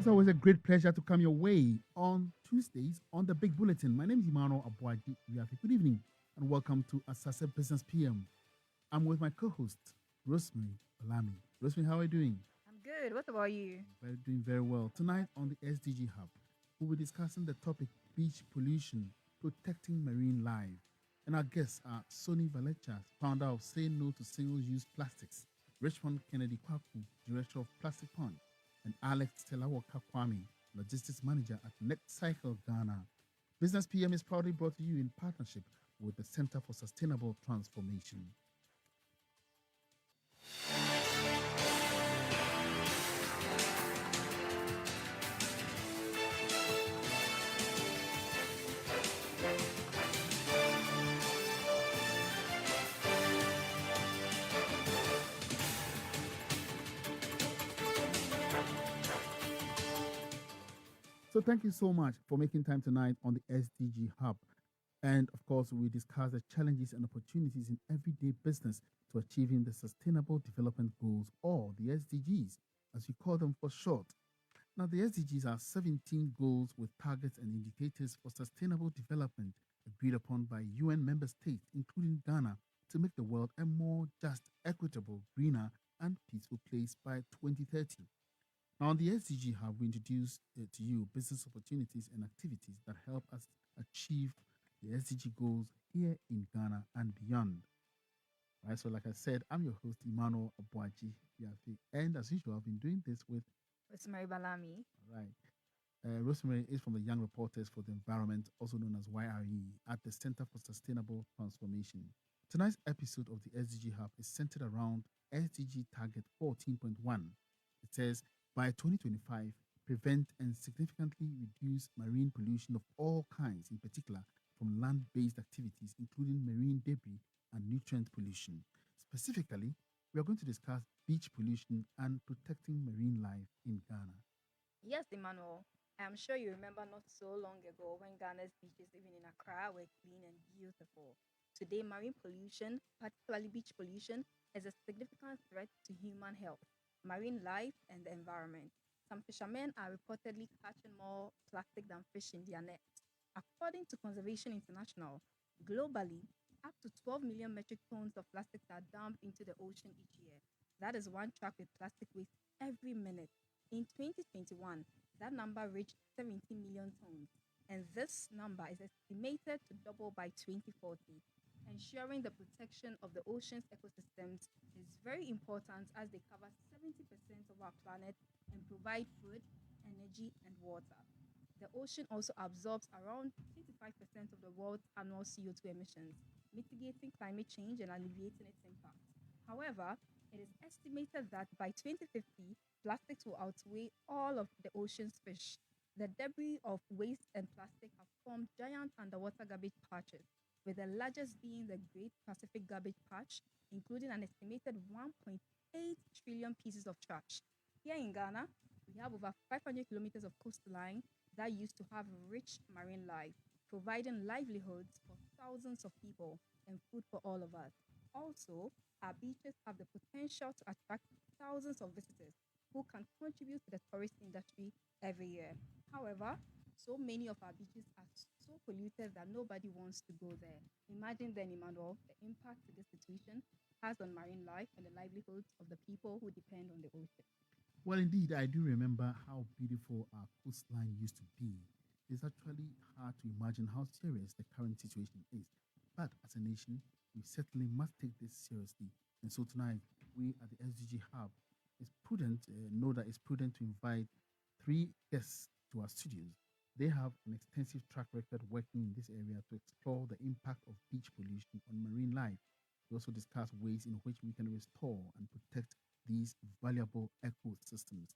It's always a great pleasure to come your way on Tuesdays on the Big Bulletin. My name is Emmanuel Aboagye-Wiafe. Good evening and welcome to Asaase Business PM. I'm with my co-host, Rosemary, Balami. Rosemary, how are you doing? I'm good. What about you? We're doing very well. Tonight on the SDG-Hub, we'll be discussing the topic beach pollution, protecting marine life. And our guests are Soni Valecha, founder of Say No to Single-Use Plastics, Richmond Kennedy Quarcoo, director of Plastic Pond, and Selawoka Kwame, logistics manager at Next Cycle Ghana. Business PM is proudly brought to you in partnership with the Center for Sustainable Transformation. So thank you so much for making time tonight on the SDG Hub. And of course, we discuss the challenges and opportunities in everyday business to achieving the Sustainable Development Goals, or the SDGs, as we call them for short. Now, the SDGs are 17 goals with targets and indicators for sustainable development agreed upon by UN member states, including Ghana, to make the world a more just, equitable, greener, and peaceful place by 2030. Now, on the SDG Hub, we introduce to you business opportunities and activities that help us achieve the SDG goals here in Ghana and beyond. Right, so like I said, I'm your host, Emmanuel Aboagye-Wiafe, and as usual, I've been doing this with Rosemary Balami. right. Rosemary is from the Young Reporters for the Environment, also known as YRE, at the Center for Sustainable Transformation. Tonight's episode of the SDG Hub is centered around SDG Target 14.1. It says, by 2025, prevent and significantly reduce marine pollution of all kinds, in particular from land-based activities, including marine debris and nutrient pollution. Specifically, we are going to discuss beach pollution and protecting marine life in Ghana. Yes, Emmanuel. I'm sure you remember not so long ago when Ghana's beaches, even in Accra, were clean and beautiful. Today, marine pollution, particularly beach pollution, is a significant threat to human health, marine life, and the environment. Some fishermen are reportedly catching more plastic than fish in their nets. According to Conservation International, globally, up to 12 million metric tons of plastics are dumped into the ocean each year. That is one truck with plastic waste every minute. In 2021, that number reached 17 million tons, and this number is estimated to double by 2040. Ensuring the protection of the ocean's ecosystems is very important as they cover 70% of our planet and provide food, energy, and water. The ocean also absorbs around 85% of the world's annual CO2 emissions, mitigating climate change and alleviating its impact. However, it is estimated that by 2050, plastics will outweigh all of the ocean's fish. The debris of waste and plastic have formed giant underwater garbage patches, with the largest being the Great Pacific Garbage Patch, including an estimated 1.8 trillion pieces of trash. Here in Ghana, we have over 500 kilometers of coastline that used to have rich marine life, providing livelihoods for thousands of people and food for all of us. Also, our beaches have the potential to attract thousands of visitors who can contribute to the tourist industry every year. However, so many of our beaches are so polluted that nobody wants to go there. Imagine then, Emmanuel, the impact this situation has on marine life and the livelihoods of the people who depend on the ocean. Well, indeed, I do remember how beautiful our coastline used to be. It's actually hard to imagine how serious the current situation is. But as a nation, we certainly must take this seriously. And so tonight, we at the SDG Hub, know that it's prudent to invite three guests to our studios. They have an extensive track record working in this area to explore the impact of beach pollution on marine life. We also discuss ways in which we can restore and protect these valuable ecosystems.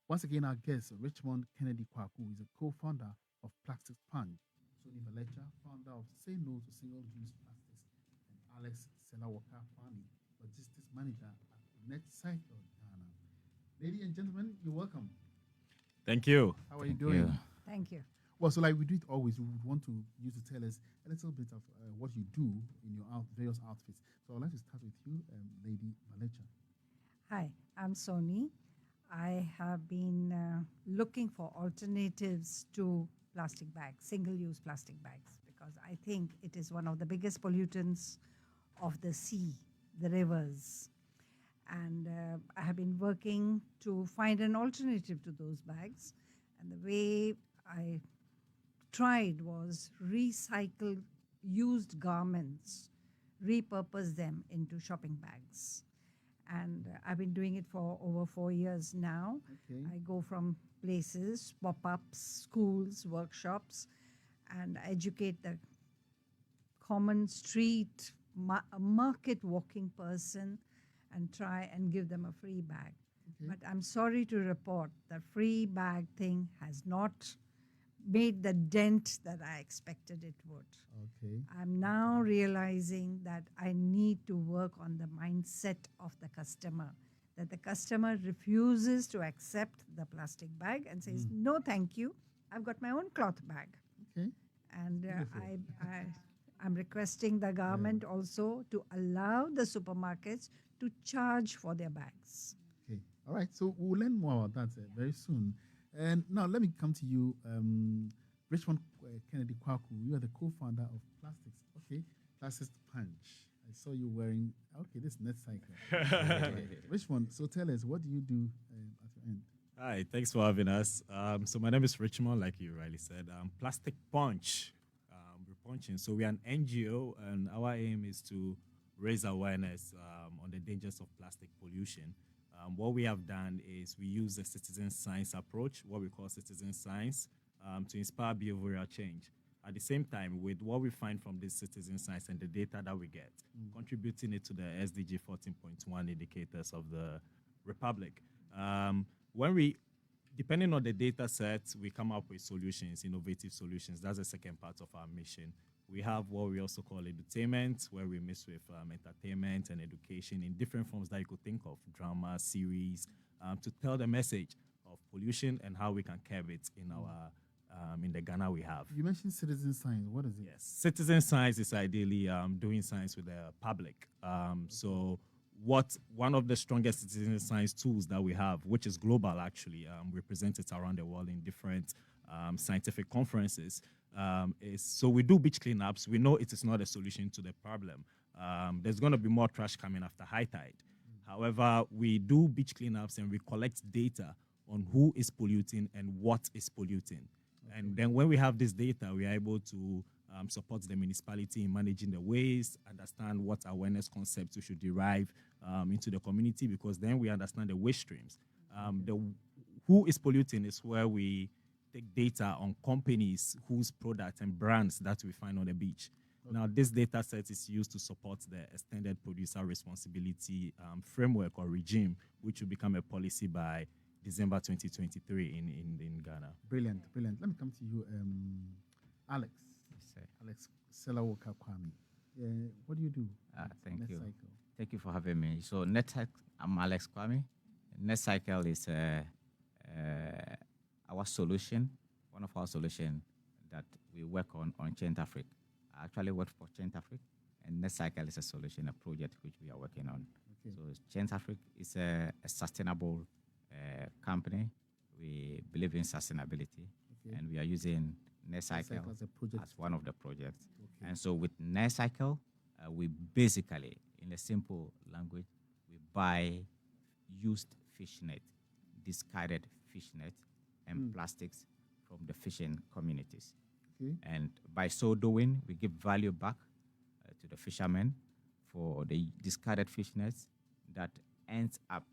Once again, our guest, Richmond Kennedy Quarcoo, is a co-founder of Plastic Pond, Soni Valecha, founder of Say No to Single-Use Plastics, and Selawoka Kwame, logistics manager at Next Cycle Ghana. Ladies and gentlemen, you're welcome. Thank you. How are you doing? Thank you. Well, so like we do it always, we would want you to tell us a little bit of what you do in your various outfits. So I'd like to start with you, Lady Valecha. Hi, I'm Soni. I have been looking for alternatives to plastic bags, single-use plastic bags, because I think it is one of the biggest pollutants of the sea, the rivers. And I have been working to find an alternative to those bags. And the way I tried was recycle used garments, repurpose them into shopping bags. And I've been doing it for over 4 years now. Okay. I go from places, pop-ups, schools, workshops, and educate the common street, market walking person and try and give them a free bag. Okay. But I'm sorry to report the free bag thing has not made the dent that I expected it would. Okay. I'm now realizing that I need to work on the mindset of the customer, that the customer refuses to accept the plastic bag and says, no, thank you. I've got my own cloth bag. Okay. And Beautiful. I'm requesting the government also to allow the supermarkets to charge for their bags. Okay. All right. So we'll learn more about that very soon. And now let me come to you, Richmond Kennedy Quarcoo. You are the co-founder of Plastics. Okay. Plastics Punch. I saw you wearing. Okay, this net cycle. Richmond. So tell us, what do you do at your end? Hi, thanks for having us. So my name is Richmond, like you rightly said. Plastic Punch. We're punching. So we are an NGO, and our aim is to raise awareness on the dangers of plastic pollution. What we have done is we use a citizen science approach, what we call citizen science, to inspire behavioral change. At the same time, with what we find from this citizen science and the data that we get, contributing it to the SDG 14.1 indicators of the Republic. When we, depending on the data set, we come up with solutions, innovative solutions. That's the second part of our mission. We have what we also call edutainment, where we mix with entertainment and education in different forms that you could think of, drama, series, to tell the message of pollution and how we can curb it in our in the Ghana we have. You mentioned citizen science. What is it? Yes, citizen science is ideally doing science with the public. So one of the strongest citizen science tools that we have, which is global actually, we present it around the world in different scientific conferences, is so we do beach cleanups. We know it is not a solution to the problem. There's going to be more trash coming after high tide. However, we do beach cleanups and we collect data on who is polluting and what is polluting. And then when we have this data, we are able to support the municipality in managing the waste, understand what awareness concepts we should derive into the community, because then we understand the waste streams. Who is polluting is where we take data on companies whose products and brands that we find on the beach. Now, this data set is used to support the extended producer responsibility framework or regime, which will become a policy by December 2023 in Ghana. Brilliant, brilliant. Let me come to you, Alex. Yes, sir. Alex Selawoka Kwame. What do you do? Thank you. NetCycle. Thank you for having me. So, I'm Alex Kwame. NetCycle is our solution, one of our solutions that we work on CeST Africa. I actually work for CeST Africa, and NetCycle is a solution, a project which we are working on. Okay. So, CeST Africa is a sustainable company. We believe in sustainability, and we are using NetCycle as a project. as one of the projects. Okay. And so with NetCycle, we basically, in a simple language, we buy used fish net, discarded fish net, and plastics from the fishing communities. Okay. And by so doing, we give value back to the fishermen for the discarded fish nets that ends up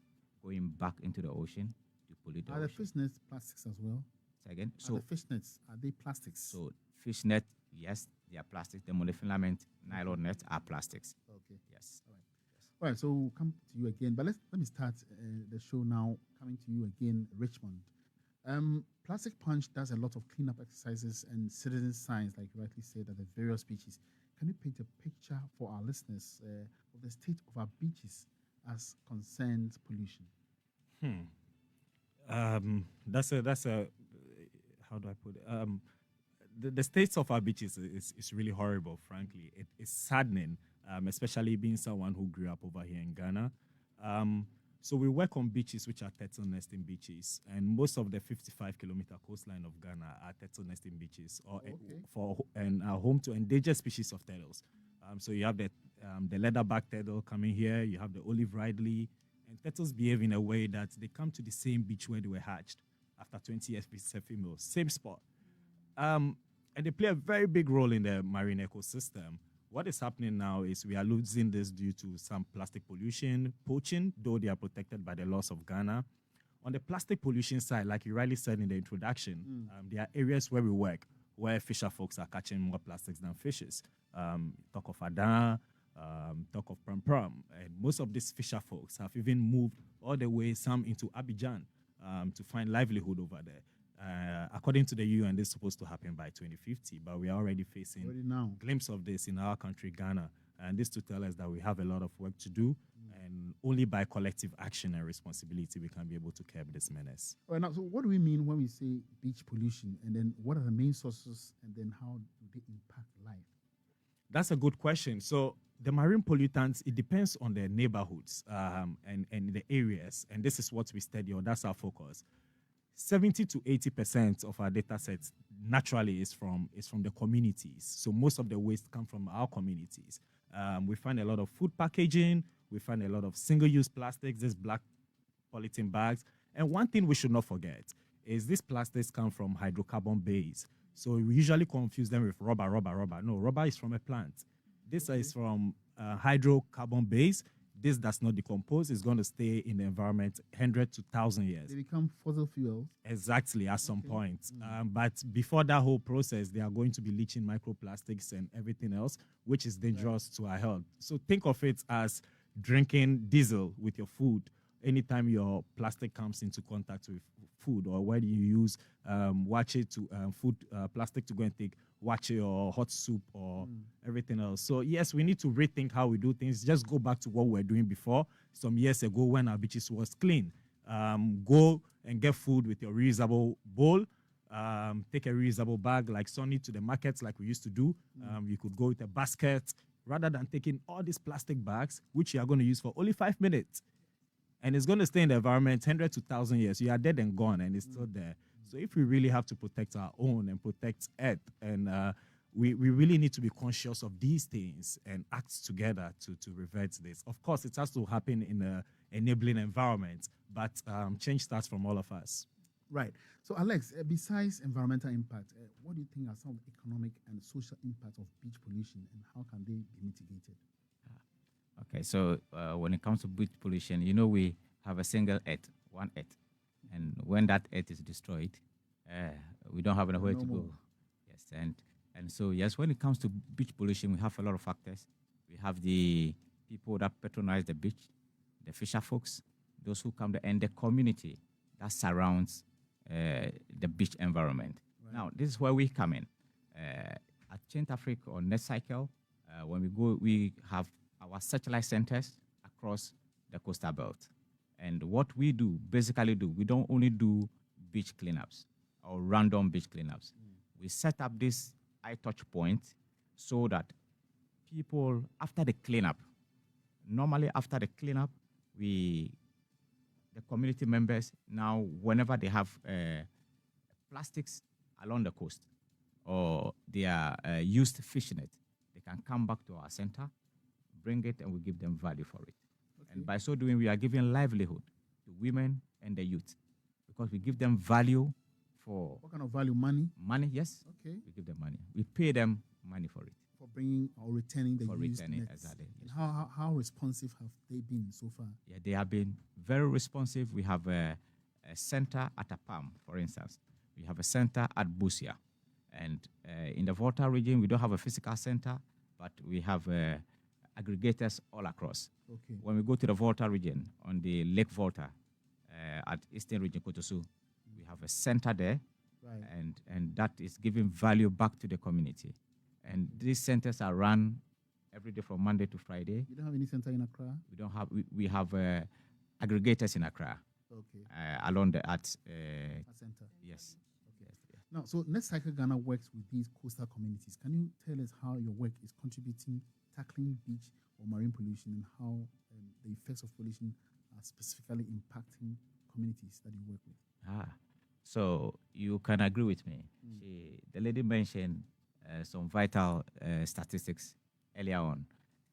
going back into the ocean to pollute the Are the ocean. fish nets plastics as well? Say again? So the fish nets, are they plastics? So fish net, yes, they are plastic. The monofilament nylon nets are plastics. Okay. Yes. All right, so we'll come to you again, but let me start the show now. Coming to you again, Richmond. Plastic Punch does a lot of cleanup exercises and citizen science, like you rightly said, at the various beaches. Can you paint a picture for our listeners of the state of our beaches as concerns pollution? That's a how do I put it? The states of our beaches is really horrible, frankly. It's saddening, especially being someone who grew up over here in Ghana. So we work on beaches which are turtle nesting beaches, and most of the 55-kilometer coastline of Ghana are turtle nesting beaches, are home to endangered species of turtles. So you have the leatherback turtle coming here, you have the olive ridley, and turtles behave in a way that they come to the same beach where they were hatched after 20 years with a female, same spot. And they play a very big role in the marine ecosystem. What is happening now is we are losing this due to some plastic pollution, poaching, though they are protected by the laws of Ghana. On the plastic pollution side, like you rightly said in the introduction, there are areas where we work where fisher folks are catching more plastics than fishes. Talk of Adan, talk of Pram. And most of these fisher folks have even moved all the way, some into Abidjan, to find livelihood over there. According to the UN, this is supposed to happen by 2050, but we are already facing a glimpse of this in our country, Ghana. And this to tell us that we have a lot of work to do, and only by collective action and responsibility we can be able to curb this menace. All right, now, so what do we mean when we say beach pollution, and then what are the main sources, and then how do they impact life? That's a good question. So the marine pollutants, it depends on the neighborhoods and the areas, and this is what we study, or that's our focus. 70 to 80% of our data sets naturally is from the communities. So most of the waste come from our communities. We find a lot of food packaging. We find a lot of single-use plastics, these black polythene bags. And one thing we should not forget is these plastics come from hydrocarbon base. So we usually confuse them with rubber. No, rubber is from a plant. This is from hydrocarbon base. This does not decompose. It's going to stay in the environment 100 to 1,000 years. They become fossil fuels. Exactly, at some point. But before that whole process, they are going to be leaching microplastics and everything else, which is dangerous to our health. So think of it as drinking diesel with your food. Anytime your plastic comes into contact with food, or whether you use plastic to go and take wache or hot soup or everything else. So yes, we need to rethink how we do things. Just go back to what we were doing before, some years ago when our beaches was clean. Go and get food with your reusable bowl. Take a reusable bag like Soni to the markets like we used to do. You could go with a basket rather than taking all these plastic bags, which you are going to use for only 5 minutes. And it's going to stay in the environment 100 to 1,000 years. You are dead and gone, and it's still there. So if we really have to protect our own and protect Earth, and we really need to be conscious of these things and act together to revert this. Of course, it has to happen in an enabling environment, but change starts from all of us. Right. So, Alex, besides environmental impact, what do you think are some of the economic and social impacts of beach pollution, and how can they be mitigated? Okay, so when it comes to beach pollution, we have a single Earth, one Earth. And when that Earth is destroyed, we don't have anywhere to go. Yes, and so, yes, when it comes to beach pollution, we have a lot of factors. We have the people that patronize the beach, the fisher folks, those who come there, and the community that surrounds the beach environment. Right. Now, this is where we come in. At Chain Africa or Net Cycle, when we go, we have our satellite centers across the coastal belt. And what we basically do, we don't only do beach cleanups or random beach cleanups. We set up this eye-touch point so that people, after the cleanup, normally after the cleanup, the community members now, whenever they have plastics along the coast or they are used fishing it, they can come back to our center, bring it, and we give them value for it. Okay. And by so doing, we are giving livelihood to women and the youth because we give them value for... What kind of value? Money? Money, yes. Okay. We give them money. We pay them money for it. For bringing or returning the used nets. Exactly. Yes. How responsive have they been so far? Yeah, they have been very responsive. We have a center at Apam, for instance. We have a center at Busia. And in the Volta region, we don't have a physical center, but we have aggregators all across. Okay. When we go to the Volta region, on the Lake Volta, at Eastern Region, Kotosu, we have a center there, right. and that is giving value back to the community. And these centers are run every day from Monday to Friday. You don't have any center in Accra? We don't have. We have aggregators in Accra. Okay. Along the center. Yes. Okay. Yes. Now, so Net Cycle Ghana works with these coastal communities. Can you tell us how your work is contributing, tackling beach or marine pollution, and how the effects of pollution are specifically impacting communities that you work with? So you can agree with me. The lady mentioned some vital statistics earlier on.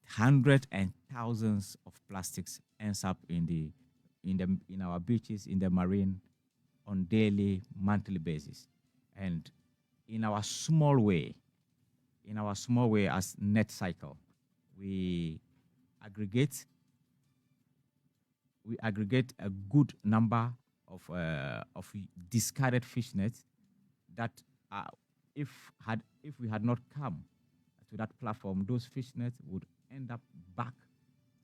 Hundreds and thousands of plastics ends up in our beaches, in the marine, on daily, monthly basis. And in our small way as net cycle, we aggregate a good number of discarded fish nets that if we had not come to that platform, those fish nets would end up back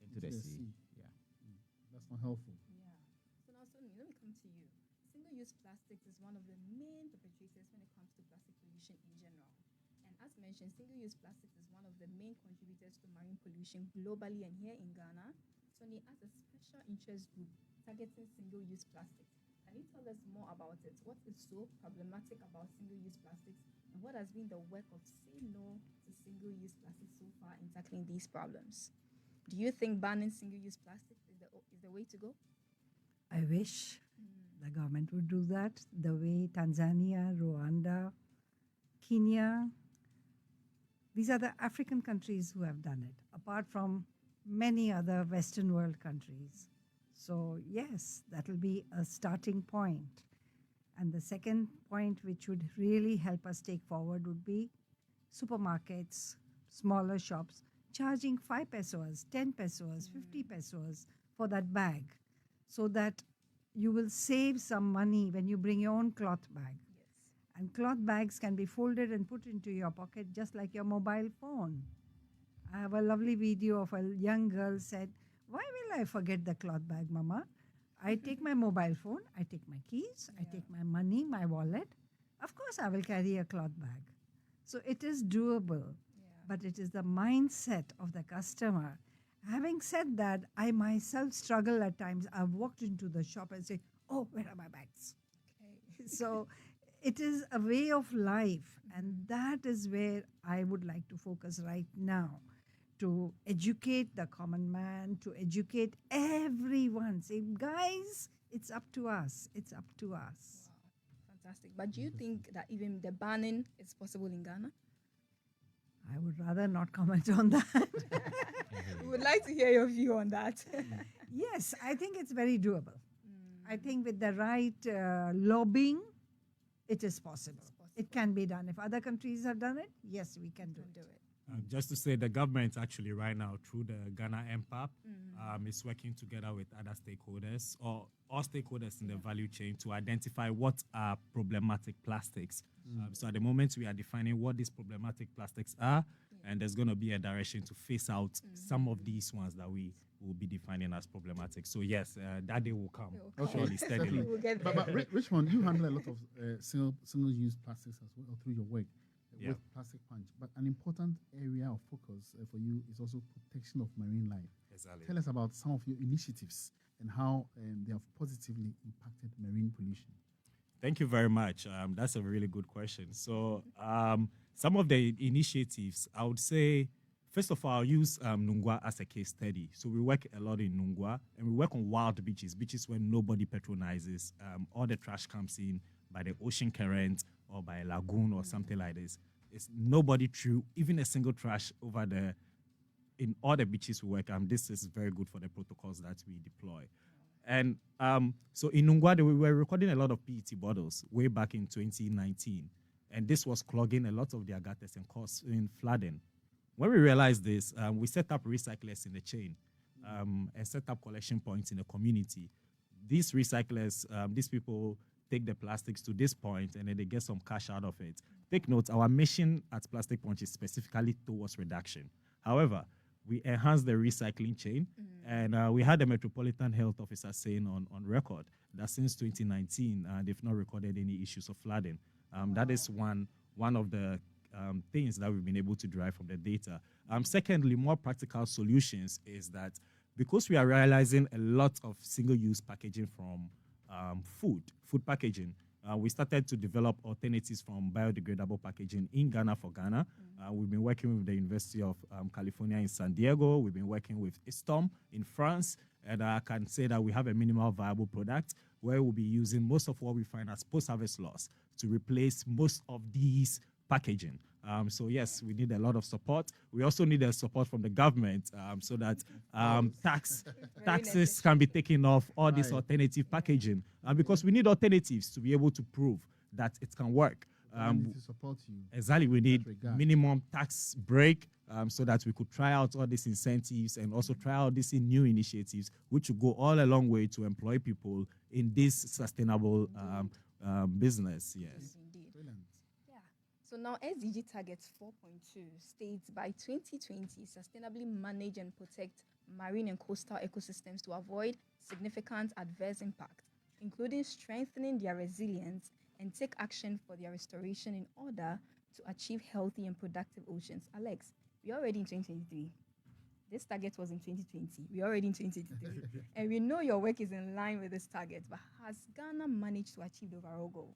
into the sea. Yeah. That's not helpful. Yeah. So now, Soni, let me come to you. Single-use plastics is one of the main perpetrators when it comes to plastic pollution in general. And as mentioned, single-use plastics is one of the main contributors to marine pollution globally and here in Ghana. Soni, as a special interest group targeting single-use plastics, can you tell us more about it? What is so problematic about single-use plastics, and what has been the work of Say No to Single-Use Plastics so far in tackling these problems? Do you think banning single-use plastics is the way to go? I wish the government would do that the way Tanzania, Rwanda, Kenya, these are the African countries who have done it, apart from many other Western world countries. So yes, that will be a starting point. And the second point which would really help us take forward would be supermarkets, smaller shops, charging 5 pesos, 10 pesos, 50 pesos for that bag, so that you will save some money when you bring your own cloth bag. Yes. And cloth bags can be folded and put into your pocket just like your mobile phone. I have a lovely video of a young girl said, "Why will I forget the cloth bag, Mama? I take my mobile phone, I take my keys, I take my money, my wallet. Of course, I will carry a cloth bag." So it is doable, but it is the mindset of the customer. Having said that, I myself struggle at times. I've walked into the shop and say, "Oh, where are my bags?" Okay. So it is a way of life, and that is where I would like to focus right now, to educate the common man, to educate everyone. Say, guys, it's up to us. It's up to us. Wow. Fantastic. But do you think that even the banning is possible in Ghana? I would rather not comment on that. We would like to hear your view on that. Yes, I think it's very doable. I think with the right lobbying, it is possible. It can be done. If other countries have done it, yes, we can do it. Just to say, the government actually right now, through the Ghana MPAP, is working together with other stakeholders or all stakeholders in the value chain to identify what are problematic plastics. So at the moment, we are defining what these problematic plastics are, and there's going to be a direction to phase out some of these ones that we will be defining as problematic. So yes, that day will come. Surely, steadily. We'll get But there. Richmond, you handle a lot of single-use plastics as well through your work. Yeah. With Plastic Punch. But an important area of focus for you is also protection of marine life. Exactly. Tell us about some of your initiatives and how they have positively impacted marine pollution. Thank you very much. That's a really good question. So some of the initiatives, I would say, first of all, I'll use Nungwa as a case study. So we work a lot in Nungwa, and we work on wild beaches where nobody patronizes. All the trash comes in by the ocean current or by a lagoon or something like this. It's nobody threw even a single trash over there in all the beaches we work. This is very good for the protocols that we deploy. And so in Nungwa, we were recording a lot of PET bottles way back in 2019. And this was clogging a lot of their gutters and causing flooding. When we realized this, we set up recyclers in the chain and set up collection points in the community. These recyclers, these people take the plastics to this point and then they get some cash out of it. Take note, our mission at Plastic Punch is specifically towards reduction. However, we enhance the recycling chain, and we had the Metropolitan Health Officer saying on record that since 2019, they've not recorded any issues of flooding. That is one of the things that we've been able to derive from the data. Secondly, more practical solutions is that because we are realizing a lot of single-use packaging from food packaging, we started to develop alternatives from biodegradable packaging in Ghana for Ghana. We've been working with the University of California in San Diego. We've been working with ISTOM in France. And I can say that we have a minimal viable product where we'll be using most of what we find as post-harvest loss to replace most of these packaging. So yes, we need a lot of support. We also need a support from the government so that taxes can be taken off all this alternative packaging, because we need alternatives to be able to prove that it can work. To support you. Exactly, we need minimum tax break so that we could try out all these incentives and also try out these new initiatives, which will go all a long way to employ people in this sustainable business. Yes. Indeed. Yeah. So now SDG targets 4.2 states by 2020 sustainably manage and protect marine and coastal ecosystems to avoid significant adverse impact, including strengthening their resilience and take action for their restoration in order to achieve healthy and productive oceans. Alex, we're already in 2023. This target was in 2020. We're already in 2023. And we know your work is in line with this target, but has Ghana managed to achieve the overall goal?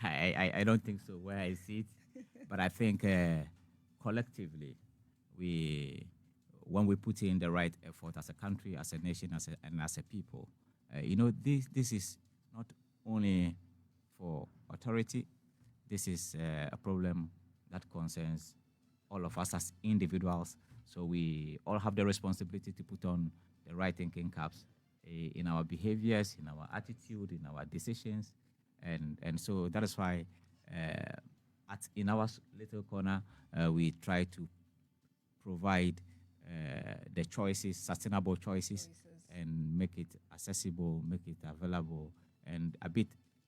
I don't think so where I see it. But I think collectively, when we put in the right effort as a country, as a nation, and as a people, this is not only for authority. This is a problem that concerns all of us as individuals. So we all have the responsibility to put on the right thinking caps in our behaviors, in our attitude, in our decisions. And so that is why in our little corner, we try to provide the choices, sustainable choices, and make it accessible, make it available, and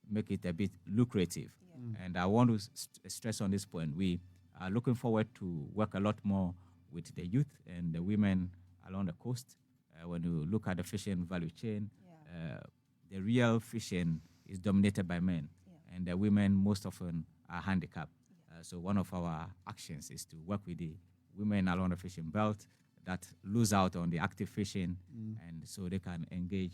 make it a bit lucrative. Yeah. And I want to stress on this point. We are looking forward to work a lot more with the youth and the women along the coast. When you look at the fishing value chain, the real fishing is dominated by men, and the women most often are handicapped. So one of our actions is to work with the women along the fishing belt that lose out on the active fishing, and so they can engage.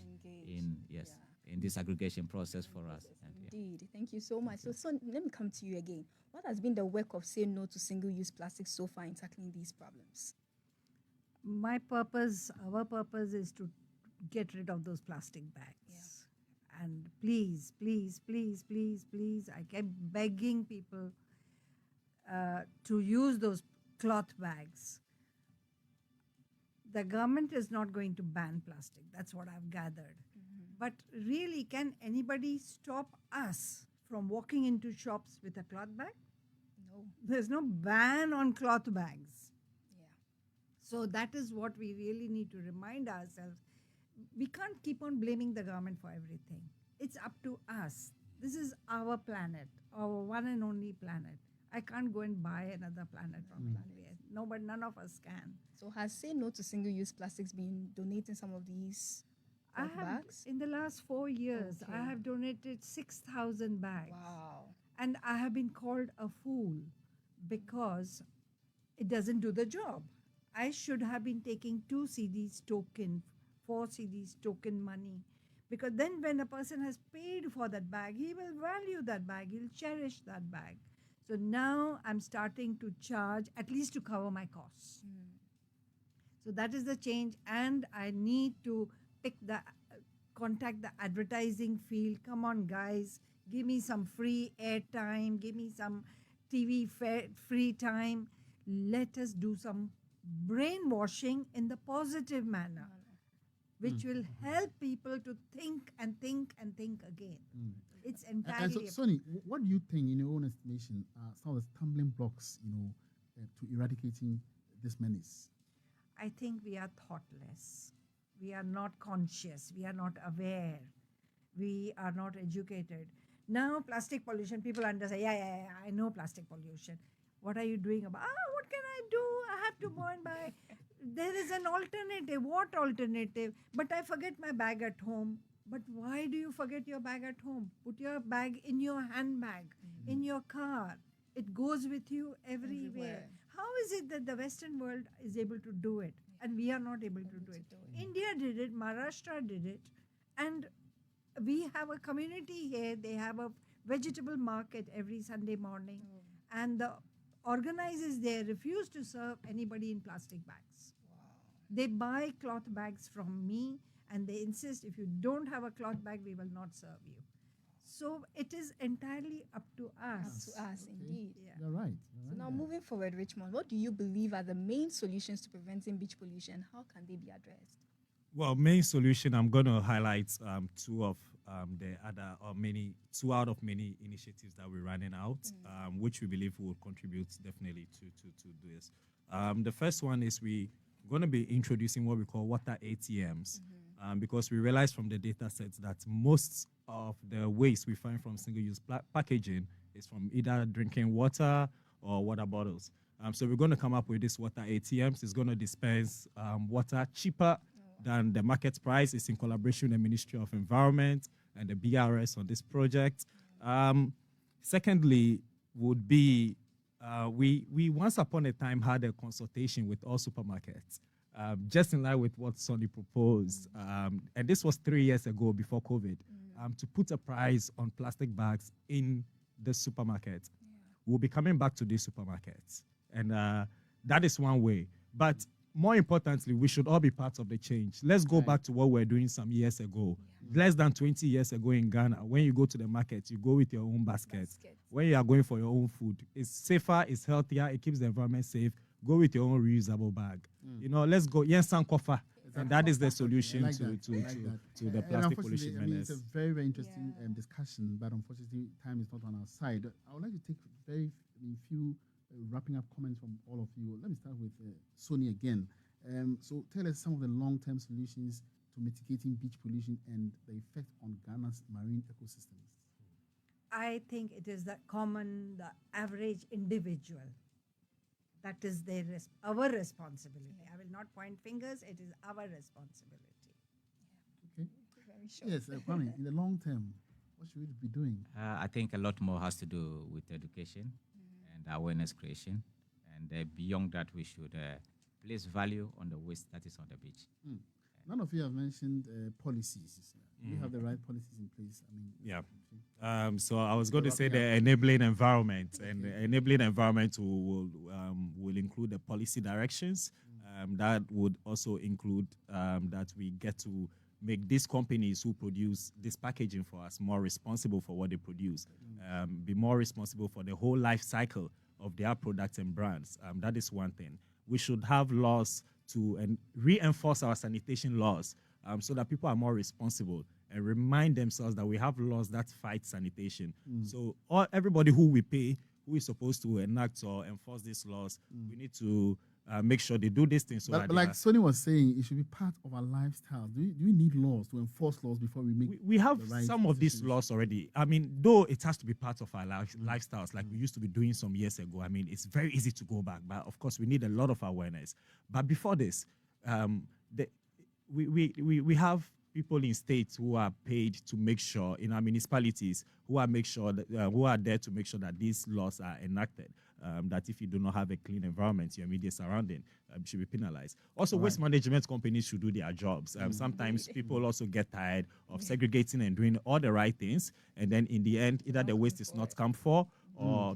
in this aggregation process for us. Indeed. Thank you so much. So let me come to you again. What has been the work of Say No to Single-Use Plastics so far in tackling these problems? My purpose, our purpose is to get rid of those plastic bags. Yeah. And please, please, please, please, please, I kept begging people to use those cloth bags. The government is not going to ban plastic. That's what I've gathered. But really, can anybody stop us from walking into shops with a cloth bag? No. There's no ban on cloth bags. Yeah. So that is what we really need to remind ourselves. We can't keep on blaming the government for everything. It's up to us. This is our planet, our one and only planet. I can't go and buy another planet from planet. No, but none of us can. So has Say No to Single-Use Plastics been donating some of these bags? In the last 4 years, I have donated 6,000 bags. Wow. And I have been called a fool because it doesn't do the job. I should have been taking 2 CDs token, 4 CDs token money. Because then when a person has paid for that bag, he will value that bag, he'll cherish that bag. So now I'm starting to charge at least to cover my costs. So that is the change, and I need to contact the advertising field. Come on, guys, give me some free airtime, give me some TV free time. Let us do some brainwashing in the positive manner, which will help people to think and think and think again. It's entirely. And so, Soni, what do you think, in your own estimation, are some of the stumbling blocks, to eradicating this menace? I think we are thoughtless. We are not conscious. We are not aware. We are not educated. Now, plastic pollution, people understand, yeah, I know plastic pollution. What are you doing about? What can I do? I have to go and buy. There is an alternative. What alternative? But I forget my bag at home. But why do you forget your bag at home? Put your bag in your handbag, in your car. It goes with you everywhere. How is it that the Western world is able to do it and we are not able to do it? India did it, Maharashtra did it, and we have a community here. They have a vegetable market every Sunday morning, and the organizes they refuse to serve anybody in plastic bags. They buy cloth bags from me and they insist if you don't have a cloth bag, we will not serve you. So it is entirely up to us. To us, indeed. Yeah. You're right. So now moving forward, Richmond, what do you believe are the main solutions to preventing beach pollution? How can they be addressed? Well, main solution, I'm going to highlight two out of many initiatives that we're running out, which we believe will contribute definitely to this. The first one is we're going to be introducing what we call water ATMs, because we realize from the data sets that most of the waste we find from single-use packaging is from either drinking water or water bottles. So we're going to come up with this water ATMs. It's going to dispense water cheaper than the market price. It's in collaboration with the Ministry of Environment and the BRS on this project. Secondly, would be we once upon a time had a consultation with all supermarkets, just in line with what Soni proposed. And this was 3 years ago before COVID, to put a price on plastic bags in the supermarket. We'll be coming back to these supermarkets. And that is one way. But more importantly, we should all be part of the change. Let's go back to what we were doing some years ago. Less than 20 years ago in Ghana, when you go to the market, you go with your own basket. When you are going for your own food, it's safer, it's healthier, it keeps the environment safe. Go with your own reusable bag. You know, let's go. Yes, and kofa. And that is the solution to the plastic pollution menace. It's a very, very interesting discussion, but unfortunately, time is not on our side. I would like to take few wrapping up comments from all of you. Let me start with Soni again. So tell us some of the long-term solutions to mitigating beach pollution and the effect on Ghana's marine ecosystems. I think it is the average individual. That is our responsibility. I will not point fingers. It is our responsibility. Okay. Very sure. Yes, Kwame, in the long term, what should we be doing? I think a lot more has to do with education and awareness creation. And beyond that, we should place value on the waste that is on the beach. None of you have mentioned policies. Do you have the right policies in place? So I was going to say the enabling environment, and the enabling environment will include the policy directions. That would also include that we get to make these companies who produce this packaging for us more responsible for what they produce, be more responsible for the whole life cycle of their products and brands. That is one thing. We should have laws to reinforce our sanitation laws so that people are more responsible and remind themselves that we have laws that fight sanitation. So everybody who we pay, who is supposed to enact or enforce these laws, we need to make sure they do these things. But like Soni was saying, it should be part of our lifestyle. Do we need laws to enforce laws before we make? We have some of these laws already. I mean, though it has to be part of our lifestyles, like we used to be doing some years ago. I mean, it's very easy to go back, but of course we need a lot of awareness. But before this, we have people in states who are paid to make sure, in our municipalities, who are there to make sure that these laws are enacted. That if you do not have a clean environment, your immediate surrounding should be penalized. Also, waste management companies should do their jobs. Sometimes people also get tired of segregating and doing all the right things, and then in the end, either the waste is not come for or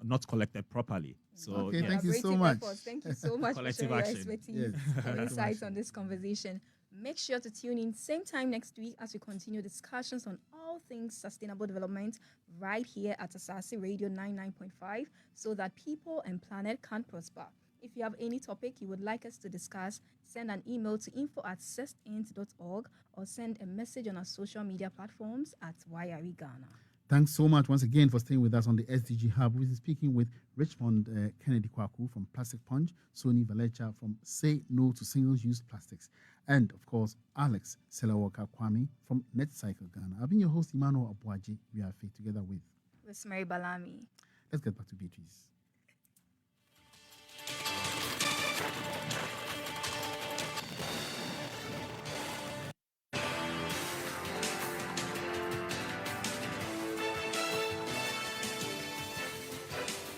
not collected properly. So, okay, thank you so much. Thank you so much for sharing your expertise and insights on this conversation. Make sure to tune in same time next week as we continue discussions on all things sustainable development right here at Asaase Radio 99.5 so that people and planet can prosper. If you have any topic you would like us to discuss, send an email to info@cestint.org or send a message on our social media platforms at YRE Ghana. Thanks so much once again for staying with us on the SDG-Hub. We've been speaking with Richmond Kennedy Quarcoo from Plastic Punch, Soni Valecha from Say No to Single-Use Plastics, and, of course, Alex Selawoka Kwame from NetCycle Ghana. I've been your host, Emmanuel Aboagye-Wiafe, together with Rosemary Balami. Let's get back to Beatrice.